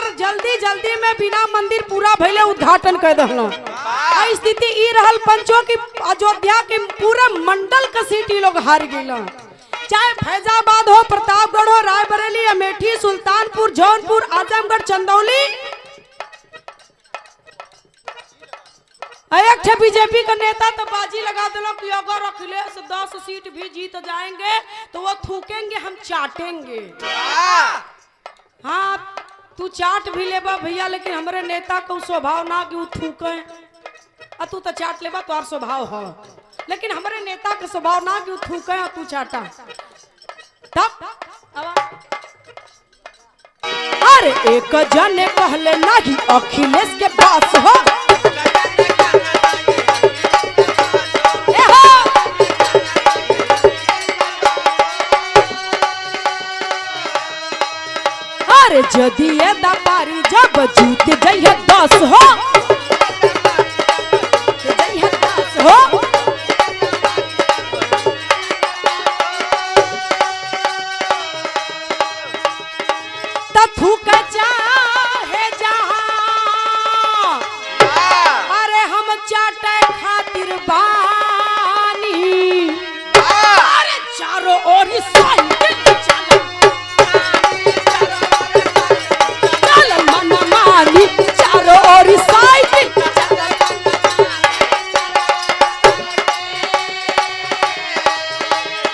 मगर जल्दी जल्दी में बिना मंदिर पूरा भइले उद्घाटन कर दहलो। स्थिति ई रहल पंचों की अयोध्या के पूरा मंडल का सीट ई लोग हार गइल। चाहे फैजाबाद हो, प्रतापगढ़ हो, रायबरेली, अमेठी, सुल्तानपुर, जौनपुर, आजमगढ़, चंदौली, एक ठे बीजेपी का नेता तो बाजी लगा दिला कि अगर अखिलेश 10 सीट भी जीत जाएंगे तो वो थूकेंगे, हम चाटेंगे। हाँ तू चाट भी लेबा भैया, लेकिन हमारे नेता को स्वभाव ना कि वो थूके। तू तो चाट लेबा तो स्वभाव हो, लेकिन हमारे नेता का स्वभाव ना कि वो थूके तू चाटा। तब अरे एक जने कहले नहीं अखिलेश के पास हो, अरे जदि ये दपारी जब जीत जइहे 10 हो, जइहे 10 हो, त थूक चाहे जहां, अरे हम चाटे खातिर बानी, अरे चारों ओर साइकिल चारों ओर साइकिल,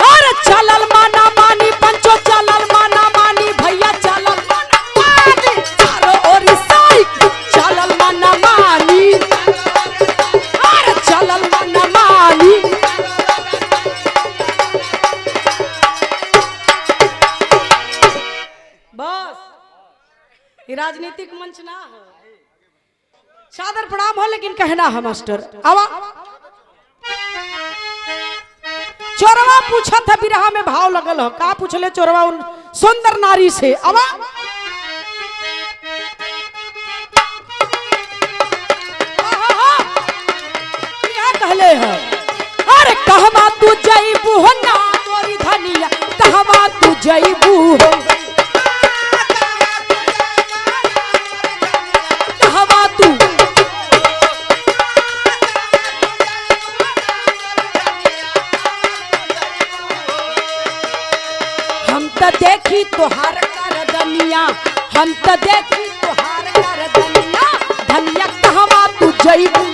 अरे चलल माना मानी पंचो, चलल माना मानी भैया, चलल माना मानी, चारों ओर साइकिल, चलल माना मानी, अरे चलल माना मानी। बस ये राजनीतिक मंच ना हो, सादर प्रणाम हो, लेकिन कहना है मास्टर। आवा चोरवा पूछा था, बिरहा में भाव लगल हो, का पूछले चोरवा उन सुंदर नारी से। आवा क्या कहले है, अरे कहवा तू जईबू हो ना तोरी धनिया, कहवा तू जईबू हो, देखी तोहार कर दनिया, हम तो देखी तोहार कर दनिया, धनिया कहवा तू जईबू,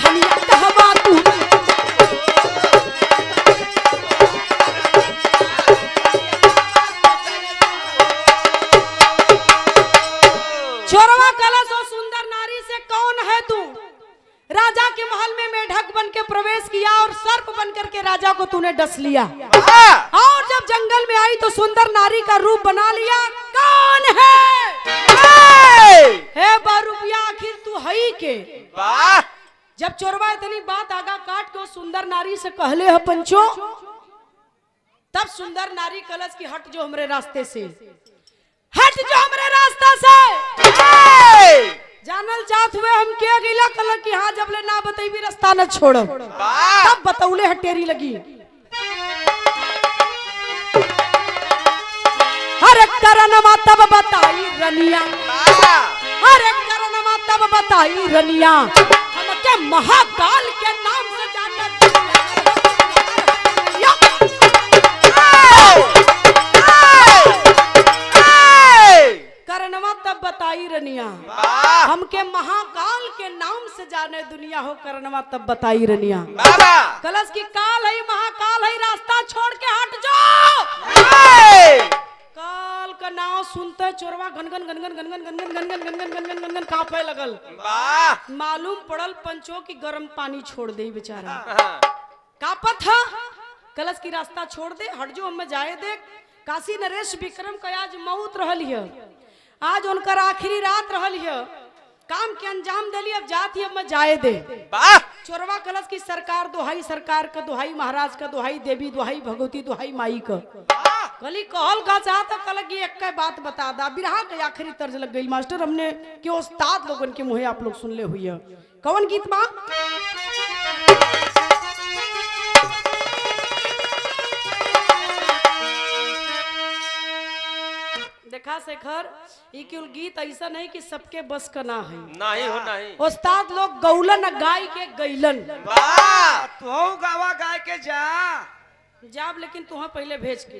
धनिया कहवा तू, चोरवा कला सो सुंदर नारी से कौन है तू? राजा के महल में मेढक बन के प्रवेश किया और सर्प बनकर के राजा को तूने डस लिया, और जब जंगल में आई तो सुंदर नारी का रूप बना लिया। कौन है? हे बारूपिया, आखिर तू हई के? जब चोरवा इतनी बात आगा काट के सुंदर नारी से कहले है पंचो, तब सुंदर नारी कलश की हट जो हमरे रास्ते से, हट जो हमरे रास्ता से। जानल चाहत हुए हम क्या गिला कलर की, हाँ जब ले ना बताई रास्ता न छोड़ो, तब बतौले हटेरी लगी। अरे करनमा तब बताई रनिया, अरे करनमा तब बताई रनिया, हम के महाकाल के नाम से जानना, करनमा तब बताई रनिया, हमके महाकाल के नाम से जाने दुनिया हो, करनमा तब बताई रनिया। कलश की काल है, महाकाल है, रास्ता छोड़ के हट जाओ। काल का नाम सुनते चोरवा गनगन गनगन गनगन गनगन गनगन गनगन गनगन गनगन कांपे लगल। मालूम पड़ल पंचों की गर्म पानी छोड़ दे बेचारा, कापत था। कलश की रास्ता छोड़ दे, हट जो, हमें जाए दे। काशी नरेश विक्रम का आज मौत रहल है, आज उनकर आखिरी रात रहल है, काम के अंजाम दिली, अब जात ही अब मैं जाए दे। चोरवा कलश की सरकार दुहाई, सरकार का दुहाई, महाराज का दुहाई, देवी दुहाई, भगवती दुहाई, माई का कली कहल का चाहता कल की एक बात बता दा। बिरहा के आखिरी तर्ज लग गई मास्टर, हमने के उस्ताद लोगन के मुहे आप लोग सुन ले हुई है। कौन गीत बा? देखा शेखर ये केवल गीत ऐसा नहीं कि सबके बस का ना है, नहीं हो नहीं। उस्ताद लोग गौलन गाय के गैलन वाह तू गावा गाय के जा जाब, लेकिन तुम्हें पहले भेज के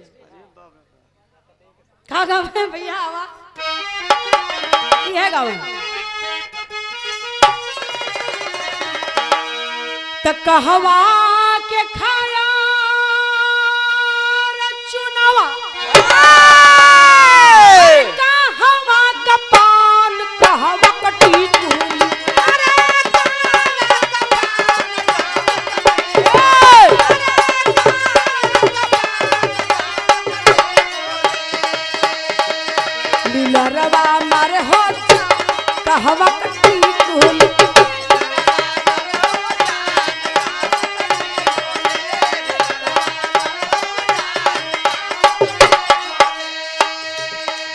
का गावे भैया आवा ये गावे त कहवा के खाया चुनावा कहवा का पान कहवा कटी चूड़ी लीलरवा मारे हो कहवा कटी चूड़ी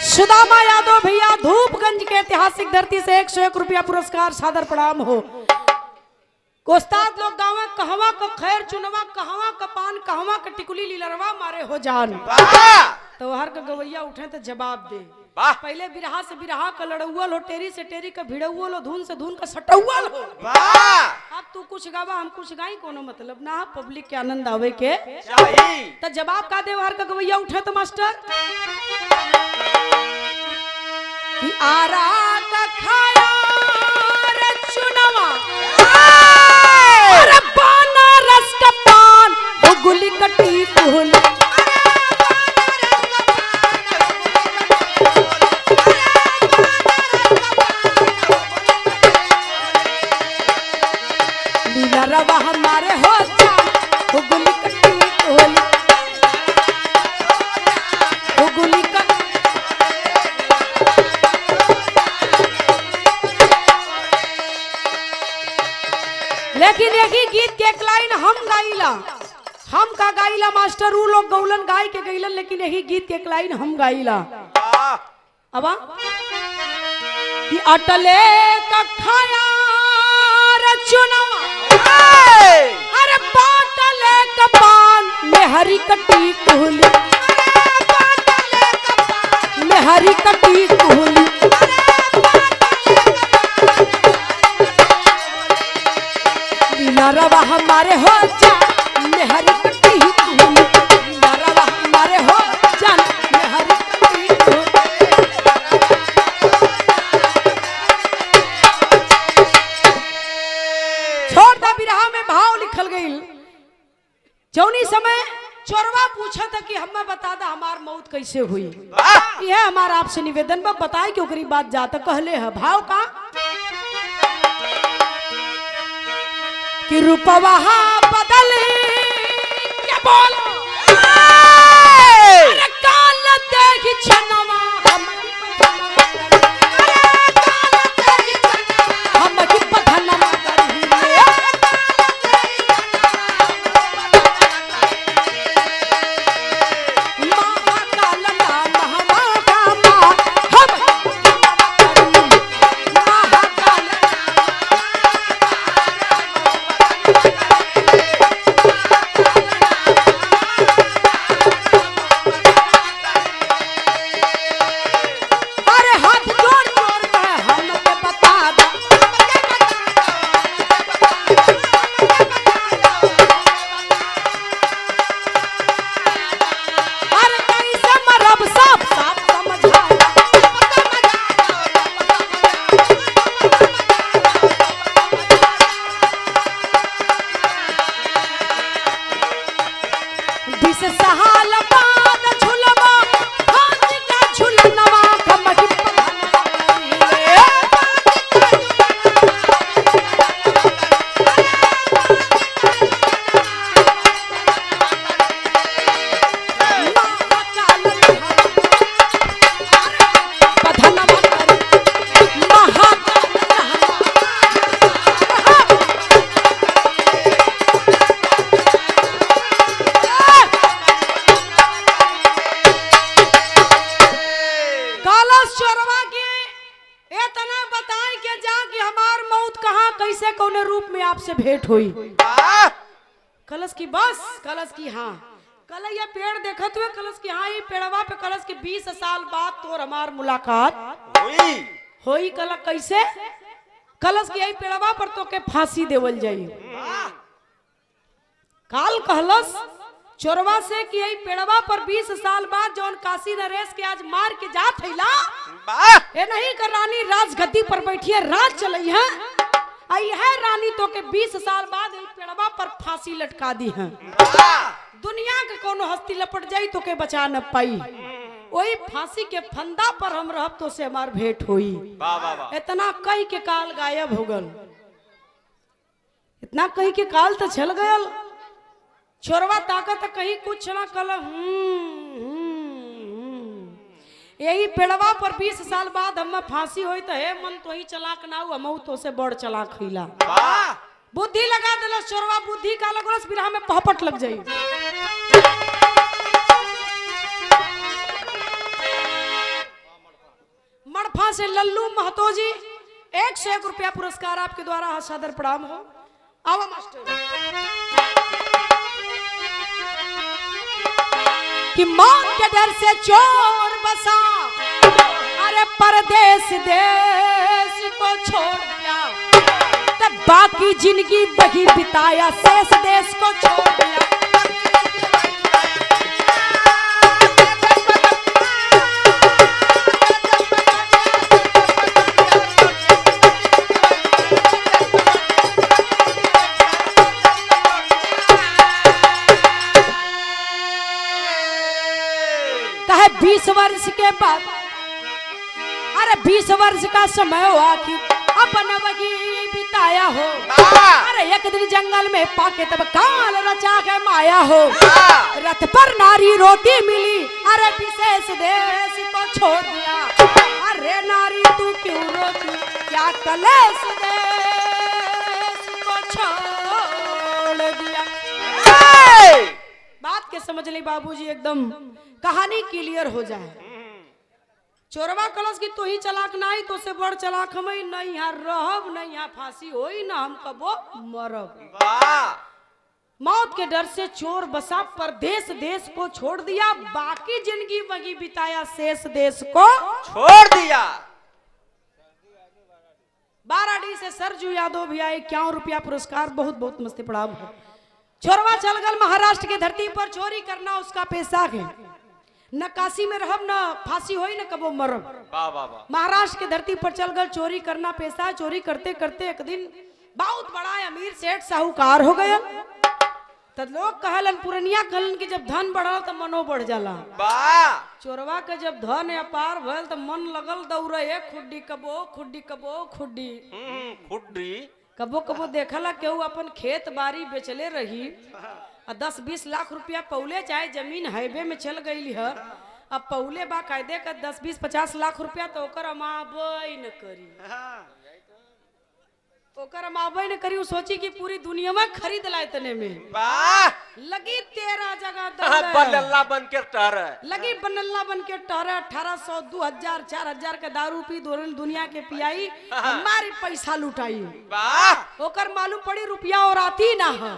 सुदामा यादव भैया धूपगंज के ऐतिहासिक धरती से 101 रुपया पुरस्कार सादर प्रणाम हो। उस्ताद लोग गावा कहवा का खैर चुनवा कहवा का पान कहवा का टिकुली लीलरवा मारे हो जान। तो हर का गवैया उठे तो जवाब दे। पहले बिरहा से बिरहा का लड़ौल हो, टेरी से टेरी का भिड़ौल हो, धुन से धुन का सटौल हो। अब तू कुछ गावा हम कुछ गाई कोनो मतलब ना, पब्लिक के आनंद आवे के तो जवाब का दे। हर का गवैया उठे तो मास्टर कि आरा का खाया रे चुनवा अरे पाना रस का पान वो गुली कटी कुहल लीला रवा हमारे हो जा वो गुली कटी कुहल वो गुली का लेकिन एक ही गीत के एक लाइन हम गाइला, हम का गाइला मास्टर ऊ लोग गौलन गाय के गैलन, लेकिन यही गीत के एक लाइन हम गाइला। अब कि अटले का खाया रे चुनवा अरे बाटले का पान में हरी कटी कुहली में हरी कटी कुहली रवा हमारे हो जा मेहरी कटी कुहली रवा हमारे हो जा मेहरी कटी छोड़ दा बिरहा में भाव लिखल गई। जौनी समय चोरवा पूछा था कि हमें बता दा हमार मौत कैसे हुई, यह हमारा आपसे निवेदन बा बताए कि ओकरी बात जाता कहले है भाव का कि रूपवा बदल क्या बोलो अरे काल देखी छनवा हम की पथनवा करही महाकाल नाम महाकामा हम महाकाल कैसे कौने रूप में आपसे भेंट हुई। कलश की बस कलश की हाँ कल ये पेड़ देखत हुए कलश की हाँ ये पेड़वा पे कलश की 20 साल बाद तोर हमार मुलाकात होई कल कैसे कलश की यही पेड़वा पर तो के फांसी देवल जाई काल कहलस चोरवा से कि यही पेड़वा पर 20 साल बाद जौन काशी नरेश के आज मार के जात हैला ये नहीं कर रानी राजगद्दी पर बैठी है राज चलई है आई है रानी तो के 20 साल बाद यही पेड़वा पर फांसी लटका दी है दुनिया के कोनो हस्ती लपट जाई तो के बचा न पाई वही फांसी के फंदा पर हम रहब तो से हमार भेंट हुई इतना कही के काल गायब हो गल इतना कही के काल तो चल गयल छोरवा ताकत कहीं कुछ ना कल यही पेड़वा पर 20 साल बाद हम फांसी हुई तो हे मन तो ही चलाक ना हुआ हम तो से बड़ चलाक हिला बुद्धि लगा दिला चोरवा बुद्धि का लगोस बिरहा में पहपट लग जाई मड़फा से लल्लू महतो जी 101 रुपया पुरस्कार आपके द्वारा सादर प्रणाम हो आवा मास्टर कि मौत के डर से चोर बसा अरे परदेश देश को छोड़ दिया तब बाकी जिंदगी वही बिताया शेष देश को छोड़ दिया कहे 20 वर्ष के बाद अरे 20 वर्ष का समय हुआ कि अपन वही बिताया हो अरे एक दिन जंगल में पाके तब काल रचा के माया हो रथ पर नारी रोती मिली अरे विशेष देश को छोड़ दिया अरे नारी तू क्यों रोती क्या कलेश देश को छोड़ दिया बात के समझ ली बाबूजी एकदम कहानी क्लियर हो जाए चोरवा कलश की तो ही चलाक नहीं तो से बड़ चलाक हम नहीं यहाँ रहब नहीं यहाँ फांसी होई ना हम कबो मरब मौत के डर से चोर बसा परदेश देश को छोड़ दिया बाकी जिंदगी वही बिताया शेष देश को छोड़ दिया 12D से सरजू यादव भी आए 51 रुपया पुरस्कार बहुत बहुत मस्ती पड़ाव है छोरवा चल गल महाराष्ट्र की धरती पर चोरी करना उसका पेशा है न काशी में रहब न फांसी होई न कबो मरब महाराष्ट्र की धरती पर चल गल चोरी करना पेशा चोरी करते करते एक दिन बहुत बड़ा अमीर सेठ साहूकार हो गया तो लोग कहलन पुरनिया कहलन कि जब धन बढ़ल तो मनो बढ़ जाला चोरवा के जब धन अपार भल तो मन लगल दौड़े खुड्डी कबो खुड्डी कबो खुड्डी खुड्डी कबो कबो देखला केहू अपन खेत बाड़ी बेचले रही 10-20 लाख रुपया पौले चाहे जमीन हाईवे में चल गई है अब पौले बा कायदे का 10-20-50 लाख रुपया तो ओकर अमाबे न करी ओकर अमाबे न करी सोची कि पूरी दुनिया में खरीद लाए तने में लगी 13 जगह बनल्ला बन के टहरे लगी बनल्ला बन के टहरे 1800 2000 4000 का दारू पी दुनिया के पियाई हमारी पैसा लुटाई ओकर मालूम पड़ी रुपया और आती ना है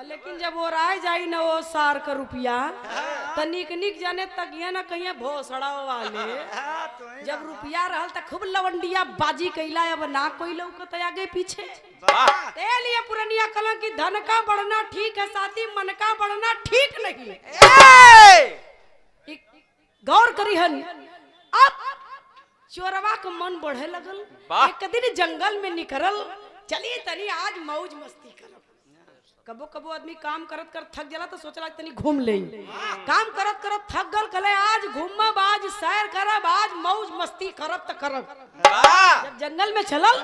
लेकिन जब वो राय जाई ना वो सार का रुपया तो निक निक जाने तक ये ना कहीं भोसड़ा वाले जब रुपया रहल तो खूब लवंडिया बाजी कैला अब ना कोई लोग आगे पीछे लिए पुरनिया कला की धन का बढ़ना ठीक है साथी मन का बढ़ना ठीक नहीं गौर करी हन अब चोरवा का मन बढ़े लगल एक दिन जंगल में निकलल चलिए तनी आज मौज मस्ती करब कबो कबो आदमी काम करत कर थक जाला तो सोचला तनी घूम ले काम करत करत थक गल कले आज घूमब आज सैर करब आज मौज मस्ती करब त करब जब जंगल में चलल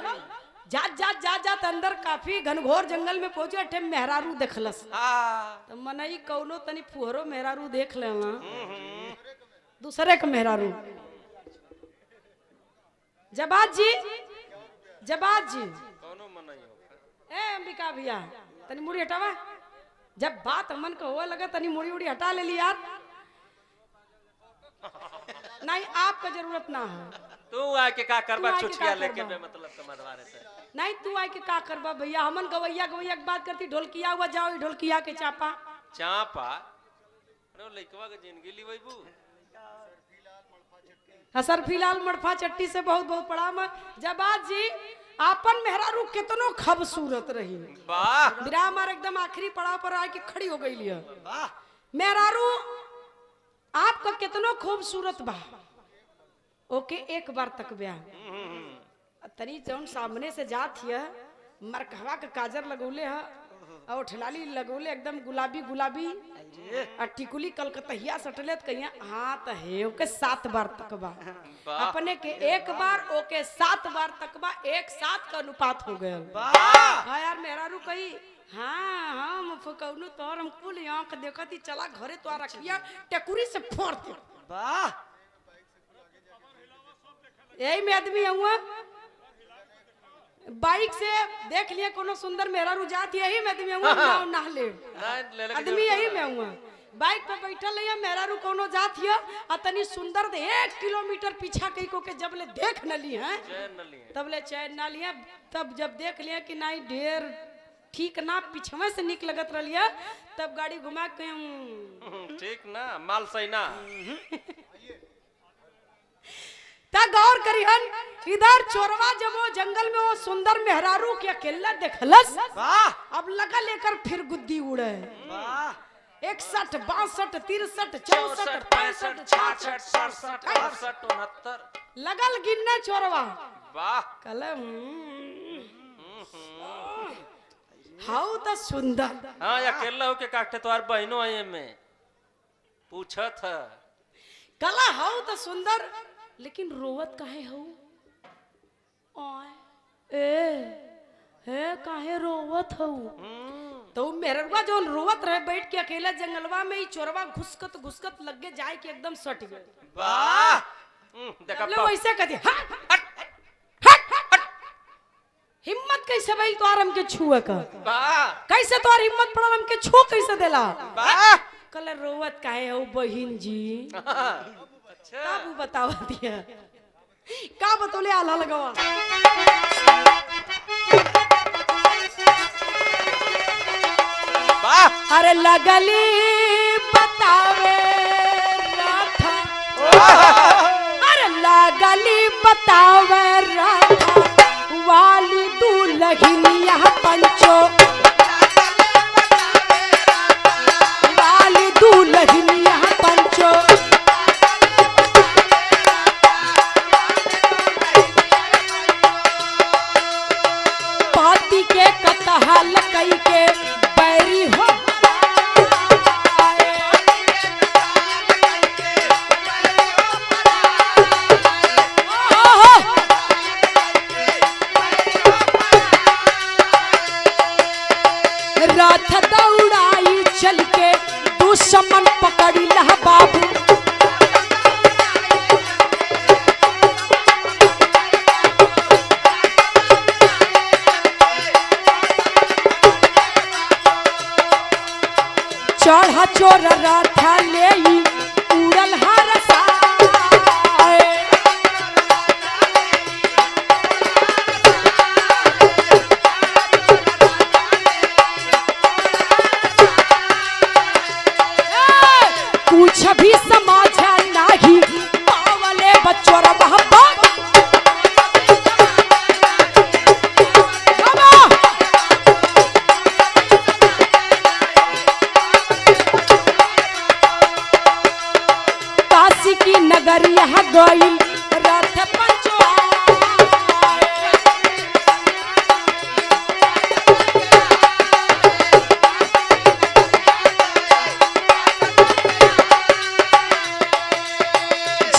जात जात जात जात अंदर काफी घनघोर जंगल में पहुंचे अठे मेहरारू देखलस तो मनई कौनो तनी फुहरो मेहरारू देख लेना दूसरे के मेहरारू जबाज जी ए अंबिका भैया तनी मुड़ी हटावा जब बात मन को हुआ लगा तनी मुड़ी उड़ी हटा ले ली यार नहीं आपका जरूरत ना है तू आके का करबा चुटकिया लेके मतलब कमरवारे से नहीं तू आके का करबा भैया हमन गवैया गवैया की बात करती ढोलकिया हुआ जाओ ढोलकिया के चापा अरे वो लइकवा के जिंदगी ली वही असर फिलहाल मड़फा चट्टी से बहुत बहुत प्रणाम। जबाद जी आपन मेहरारू कितनो खूबसूरत रही। वाह बिरा हमार एकदम आखिरी पड़ाव पर आके खड़ी हो गई लिया। मेहरारू आपका कितनो खूबसूरत बा ओके एक बार तक ब्याह तनी जौन सामने से जात हिया मरकहवा के काजर लगौले है और ठलाली लगौले एकदम गुलाबी गुलाबी और टिकुली कलकतिया सटले कहिया हाँ तो है ओके 7 बार तक बा अपने के एक बार ओके 7 बार तक बा 1:7 का अनुपात हो गया। हाँ यार मेहरारू कही हाँ हम फकौनु तोर हम कुल आंख देखती चला घरे तो रखिया टेकुरी से फोड़ दे। वाह यही में आदमी हुआ बाइक से देख लिए कोनो सुंदर मेहरारू जात यही में आदमी हुआ नाव ना ले आदमी यही में हुआ बाइक पे बैठल है मेहरारू कोनो जात हिया आ तनी सुंदर दे 1 किलोमीटर पीछा कई को के जब ले देख न ली है तब ले चैन ना लिया तब जब देख लिया कि नहीं ढेर ठीक ना पिछवे से निक लगत रहिया तब गाड़ी घुमा के ठीक ना माल सही ना ता गौर करिहन इधर चोरवा जब वो जंगल में वो सुंदर मेहरारू के अकेला देखलस अब लगा लेकर फिर गुद्दी उड़े। 61 62 63 64 65 66 67 68 69 लगल गिनने चोरवा वाह कलम हाउ तो सुंदर हाँ अकेला हो के काटे तुम्हार बहनों आई में पूछा था कला हाउ तो सुंदर लेकिन रोवत काहे हो ओए हे काहे रोवत हो तो मेहरवा जो रोवत रहे बैठ के अकेला जंगलवा में ही चोरवा घुसकत घुसकत लग गए जाए कि एकदम सट गए। वाह देखा ले वैसे कहती हिम्मत कैसे भाई तो आराम के छुए का वाह कैसे तो हिम्मत पड़ा हम के छू कैसे देला वाह कल रोवत काहे हो बहिन जी अच्छा तब बताओ दिया का बतौले आला लगावा वाह अरे लगली बतावे राधा अरे लगली बतावे राधा वाली दुल्हनिया पंचो वाली दुल्हनिया पंचो पाती के कतहल कई के बैरी हो रथ दौड़ाई चल के दुश्मन पकड़ी लह बाबू चढ़ा चोर रथा ले उड़ल हरसा कुछ भी समझ नहीं पावले बच्चों काशी की नगरिया गई रथ पंचो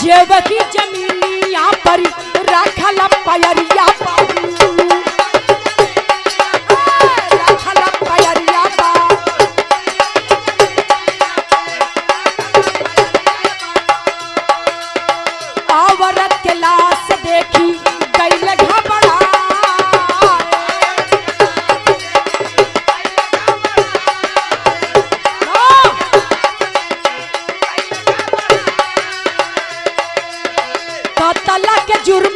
जेब की जमीनिया पर रखल पयरिया रखल पयरिया औरत के लाश देखी गई घबरा कतल के जुर्म